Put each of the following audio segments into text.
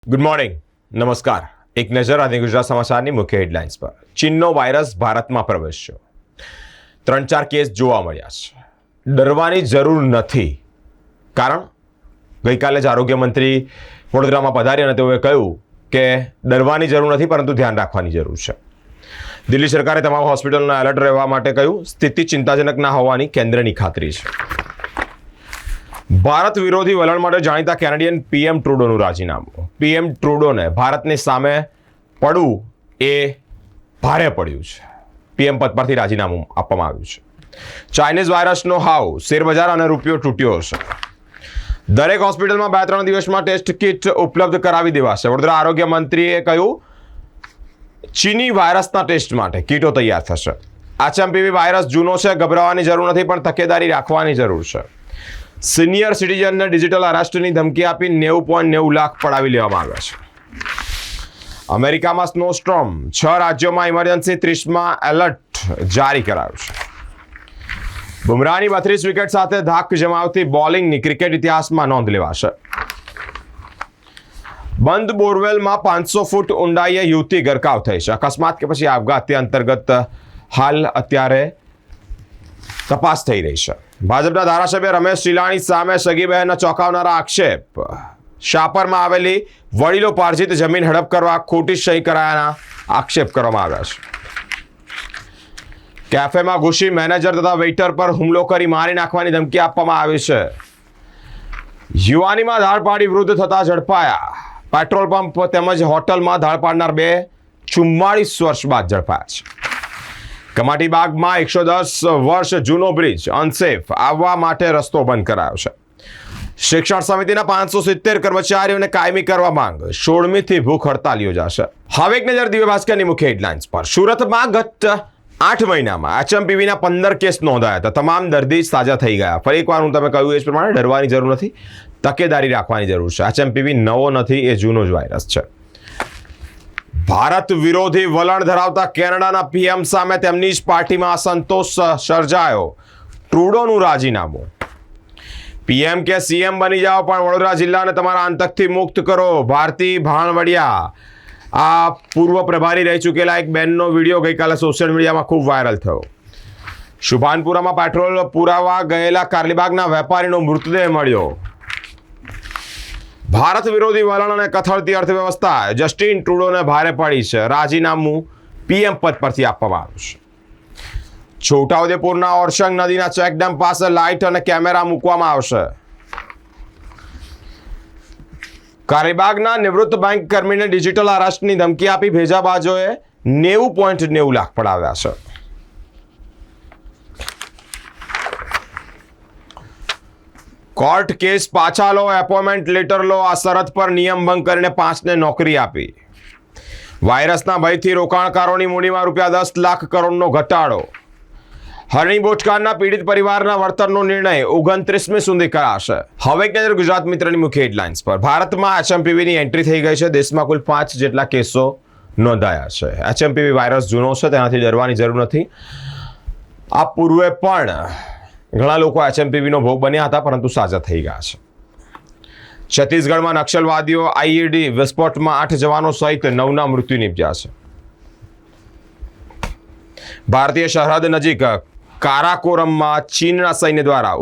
Good morning, નમસ્કાર. એક નજર આજે ગુજરાત સમાચારની મુખ્ય હેડલાઇન્સ પર. ચીનનો વાયરસ ભારતમાં પ્રવેશ્યો. 3-4 કેસ જોવા મળ્યા છે. ડરવાની જરૂર નથી. કારણ ગઈકાલે જ આરોગ્ય મંત્રી વડોદરામાં પધારી અને તેઓએ કહ્યું કે ડરવાની જરૂર નથી, પરંતુ ધ્યાન રાખવાની જરૂર છે. દિલ્હી સરકારે તમામ હોસ્પિટલના એલર્ટ રહેવા માટે કહ્યું. સ્થિતિ ચિંતાજનક ના હોવાની કેન્દ્રની ખાતરી છે. ભારત વિરોધી વલણ માટે જાણીતા કેનેડિયન પીએમ ટ્રુડોનું રાજીનામું. પીએમ ટ્રુડોને ભારતની સામે પડવું એ ભારે પડ્યું છે. પીએમ પદ પરથી રાજીનામું આપવામાં આવ્યું છે. ચાઇનીઝ વાયરસનો હાવ, શેરબજાર અને રૂપિયો તૂટ્યો છે. દરેક હોસ્પિટલમાં 2-3 દિવસમાં ટેસ્ટ કિટ ઉપલબ્ધ કરાવી દેવાશે. વડોદરા આરોગ્ય મંત્રીએ કહ્યું, ચીની વાયરસના ટેસ્ટ માટે કીટો તૈયાર થશે. એચએમપીવી વાયરસ જૂનો છે, ગભરાવાની જરૂર નથી, પણ તકેદારી રાખવાની જરૂર છે. સિનિયર સિટીઝનને ડિજિટલ અરેસ્ટની ધમકી આપી 90.90 લાખ પડાવી લેવામાં આવ્યા છે. અમેરિકામાં સ્નોસ્ટોર્મ, 6 રાજ્યોમાં ઇમરજન્સી, 30માં એલર્ટ જારી કરાયું છે. બુમરાહની 32 વિકેટ સાથે ધાક જમાવતી બોલિંગની ક્રિકેટ ઇતિહાસમાં નોંધ લેવાશે. બંધ બોરવેલમાં 500 ફૂટ ઊંડાઈએ યુવતી ગરકાવ થઈ છે. અકસ્માત કે પછી આપઘાત તે અંતર્ગત હાલ અત્યારે તપાસ થઈ રહી છે. ભાજપના ધારાસભ્ય રમેશ ચિલાણી સામે સગી બહેનના ચોંકાવનારા આક્ષેપ. શાપરમાં આવેલી વડીલો પાર્જિત જમીન હડપ કરવા ખોટી સહી કરાયાના આક્ષેપ કરવામાં આવ્યા છે. કેફેમાં ઘૂસી મેનેજર તથા વેઇટર પર હુમલો કરી મારી નાખવાની ધમકી આપવામાં આવી છે. યુવાનીમાં ધાડ વૃદ્ધ થતા ઝડપાયા. પેટ્રોલ પંપ તેમજ હોટલમાં ધાડ પાડનાર 44 વર્ષ બાદ ઝડપાયા છે. કમાટીબાગમાં 110 વર્ષ જૂનો બ્રિજ અનસેફ, આવવા માટે રસ્તો બંધ કરાયો છે. શિક્ષણ સમિતિના 570 કર્મચારીઓને કાયમી કરવા માંગ. 16મીથી ભૂખ હડતાલ યોજાશે. હવે એક નજર દિવ્ય ભાસ્કરની મુખ્ય હેડલાઇન્સ પર. સુરતમાં ગત 8 મહિનામાં એચએમપીવીના 15 કેસ નોંધાયા હતા. તમામ દર્દી સાજા થઈ ગયા. ફરી એકવાર હું તમે કહ્યું એ પ્રમાણે ડરવાની જરૂર નથી, તકેદારી રાખવાની જરૂર છે. એચએમપીવી નવો નથી, એ જૂનો જ વાયરસ છે. ભારત વિરોધી વલણ ધરાવતા કેનેડાના પીએમ સામે તેમની જ પાર્ટીમાં અસંતોષ સર્જાયો. ટ્રુડોનું રાજીનામું. પીએમ કે સીએમ બની જાઓ, પણ વડોદરા જિલ્લાને તમારા આતંકથી મુક્ત કરો. ભારતી ભાણવડિયા, આ પૂર્વ પ્રભારી રહી ચૂકેલા એક બેનનો વિડીયો ગઈકાલે સોશિયલ મીડિયામાં ખૂબ વાયરલ થયો. શુભાનપુરામાં પેટ્રોલ પુરાવા ગયેલા કારલીબાગના વેપારીનો મૃતદેહ મળ્યો. ભારત વિરોધી વલણ અને કથળતી અર્થવ્યવસ્થા. જસ્ટિન ટ્રુડોને ભારે પડી છે. રાજીનામું પીએમ પદ પરથી આપવામાં આવ્યું છે. છોટાઉદેપુરના ઓરસંગ નદીના ચેકડેમ પાસે લાઇટ અને કેમેરા મૂકવામાં આવશે. કારીબાગના નિવૃત્ત બેંક કર્મીને ડિજિટલ અરેસ્ટની ધમકી આપી ભેજાબાજોએ 90.90 લાખ પડાવ્યા છે. કોર્ટ કેસ પાછા લો, એપોઇન્ટમેન્ટ લેટર લો. આ શરત પર નિયમ ભંગ કરીને 5ને નોકરી આપી. વાયરસના ભયથી રોકાણકારોની મૂડીમાં ₹10 લાખ કરોડનો ઘટાડો. હરણી બોચકારના પીડિત પરિવારના વળતરનો નિર્ણય 29મી સુધી કરાશે. હવે એક નજર ગુજરાત મિત્રની મુખ્ય હેડલાઇન્સ પર. ભારતમાં એચએમપીવીની એન્ટ્રી થઈ ગઈ છે. દેશમાં કુલ 5 જેટલા કેસો નોંધાયા છે. એચએમપીવી વાયરસ જૂનો છે, તેનાથી ડરવાની જરૂર નથી. આ પૂર્વે પણ ઘણા લોકો એચએમપીવીનો ભોગ બન્યા હતા, પરંતુ સાજા થઈ ગયા છે. છત્તીસગઢમાં નક્સલવાદીઓ આઈઈડી વિસ્ફોટમાં 8 જવાનો સહિત 9ના મૃત્યુ નિપજ્યા છે. ભારતીય સરહદ નજીક કારાકોરમમાં ચીનના સૈન્ય દ્વારા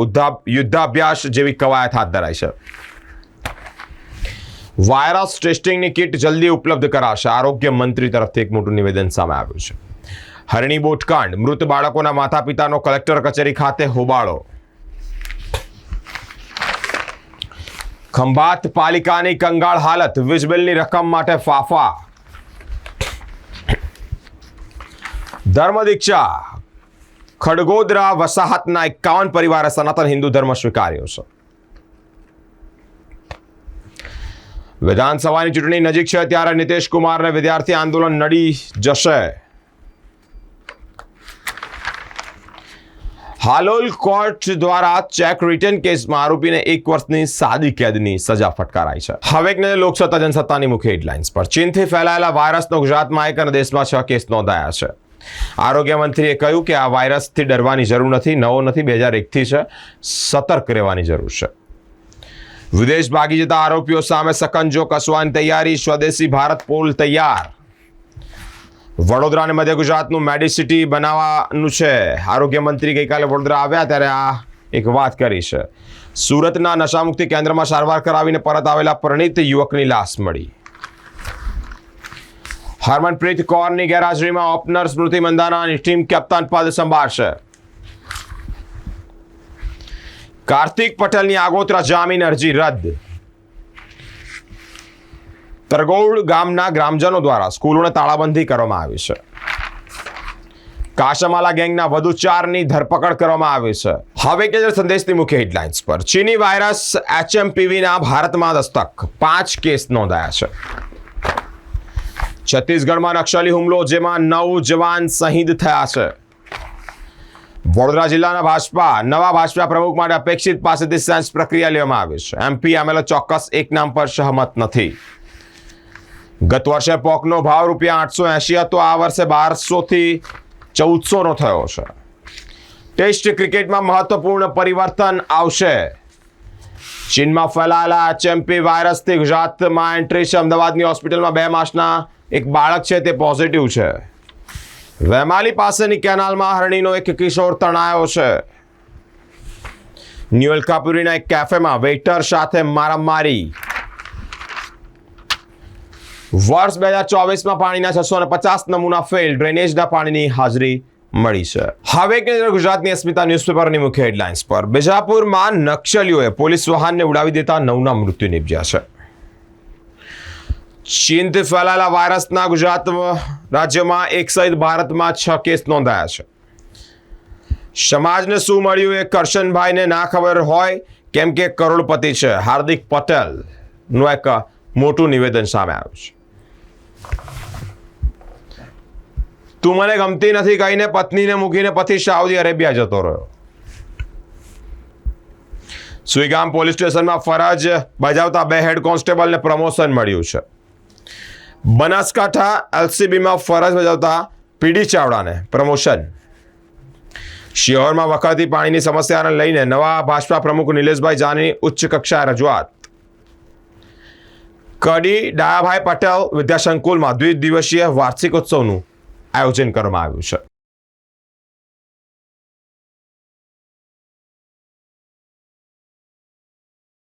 યુદ્ધાભ્યાસ જેવી કવાયત હાથ ધરાઈ છે. વાયરસ ટેસ્ટિંગની કિટ જલ્દી ઉપલબ્ધ કરાશે. આરોગ્ય મંત્રી તરફથી એક મોટું નિવેદન સામે આવ્યું છે. હરણી બોટકાંડ, મૃત બાળકોના માતા પિતાનો કલેક્ટર કચેરી ખાતે હોબાળો. ખંભાત પાલિકાની કંગાળ હાલત, વીજ બિલની રકમ માટે ફાફા. ધર્મ દીક્ષા, ખડગોદરા વસાહતના 51 પરિવારે સનાતન હિન્દુ ધર્મ સ્વીકાર્યો છે. વિધાનસભાની ચૂંટણી નજીક છે, ત્યારે નીતિશ કુમારને વિદ્યાર્થી આંદોલન નડી જશે. હાલોલ કોર્ટ દ્વારા ચેક રિટર્ન કેસમાં આરોપીને 1 વર્ષની સાદી કેદની સજા ફટકારાઈ છે. હવે એક નજર લોકસત્તા જનસત્તાની મુખ્ય હેડલાઇન્સ પર. ચીનથી ફેલાયેલા વાયરસનો ગુજરાતમાં 1 અને દેશમાં 6 કેસ નોંધાયા છે. આરોગ્ય મંત્રીએ કહ્યું કે આ વાયરસથી ડરવાની જરૂર નથી, નવો નથી, 2001થી છે. સતર્ક રહેવાની જરૂર છે. વિદેશ ભાગી જતા આરોપીઓ સામે સકંજો કસવાની તૈયારી, સ્વદેશી ભારત પોલ તૈયાર. વડોદરા અને મધ્ય ગુજરાતનું મેડિસિટી બનાવવાનું છે. આરોગ્ય મંત્રી ગઈકાલે વડોદરા આવ્યા ત્યારે આ એક વાત કરી છે. સુરતના નશામુક્તિ કેન્દ્રમાં સારવાર કરાવીને પરત આવેલા પરિણીત યુવકની લાશ મળી. હરમનપ્રીત કૌરની ગેરહાજરીમાં ઓપનર સ્મૃતિ મંદાનાની ટીમ કેપ્ટન પદ સંભાળશે. કાર્તિક પટેલની આગોતરા જામીન અરજી રદ. તરગોડ ગામના ગ્રામજનો દ્વારા સ્કૂલોને તાળાબંધી કરવામાં આવી છે. કાશામાલા ગેંગના વધુ 4ની ધરપકડ કરવામાં આવી છે. હવે કે સંદેશની મુખ્ય હેડલાઇન્સ પર ચીની વાયરસ HMPVના ભારતમાં દસ્તક, 5 કેસ નોંધાયા છે. છત્તીસગઢમાં નક્સલી હુમલો, જેમાં 9 જવાન શહીદ થયા છે. વડોદરા જિલ્લાના નવા ભાજપા પ્રમુખ માટે અપેક્ષિત પાસેથી સેન્સ પ્રક્રિયા લેવામાં આવી છે. MP MLA ચોક્કસ એક નામ પર સહમત નથી. ગત વર્ષે પોકનો ભાવ ₹880 હતો, આ વર્ષે 1200થી 1400 થયો છે. ટેસ્ટ ક્રિકેટમાં મહત્વપૂર્ણ પરિવર્તન આવશે. ચીનમાં ફેલાયેલા HMP વાયરસથી ગુજરાતમાં એન્ટ્રી છે. અમદાવાદની હોસ્પિટલમાં 2 માસના એક બાળક છે તે પોઝિટિવ છે. વેમાલી પાસેની કેનાલમાં હરણીનો એક કિશોર તણાયો છે. ન્યુ અલકાપુરીના એક કેફેમાં વેઇટર સાથે મારામારી. વર્ષ 2024માં પાણીના 650 નમૂના ફેલ, ડ્રેનેજના પાણીની હાજરી મળી છે. હવે કે ગુજરાતની અસ્મિતા ન્યૂઝપેપરની મુખ્ય હેડલાઇન્સ પર બીજાપુરમાં નક્સલીઓએ પોલીસ વાહનને ઉડાવી દેતા 9ના મૃત્યુ નિપજ્યા છે. ચીનથી ફેલાયેલા વાયરસના ગુજરાત રાજ્યમાં 1 સહિત ભારતમાં 6 કેસ નોંધાયા છે. સમાજને શું મળ્યું એ કરશનભાઈને ના ખબર હોય, કેમ કે કરોડપતિ છે. હાર્દિક પટેલનું એક મોટું નિવેદન સામે આવ્યું છે. તું મને ગમતી નથી કહીને પત્નીને મૂકીને પતિ સાઉદી અરેબિયા જતો રહ્યો. સુઈગામ પોલીસ સ્ટેશનમાં ફરજ બજાવતા 2 હેડ કોન્સ્ટેબલને પ્રમોશન મળ્યું છે. બનાસકાંઠા LCBમાં ફરજ બજાવતા PD ચાવડાને પ્રમોશન. શિહોરમાં વખતથી પાણીની સમસ્યાને લઈને નવા ભાજપા પ્રમુખ નિલેશભાઈ જાનીની ઉચ્ચ કક્ષાએ રજૂઆત. કડી ડાયાભાઈ પટેલ વિદ્યાસંકુલમાં 2 દિવસીય વાર્ષિક ઉત્સવનું આયોજન કરવામાં આવ્યું છે.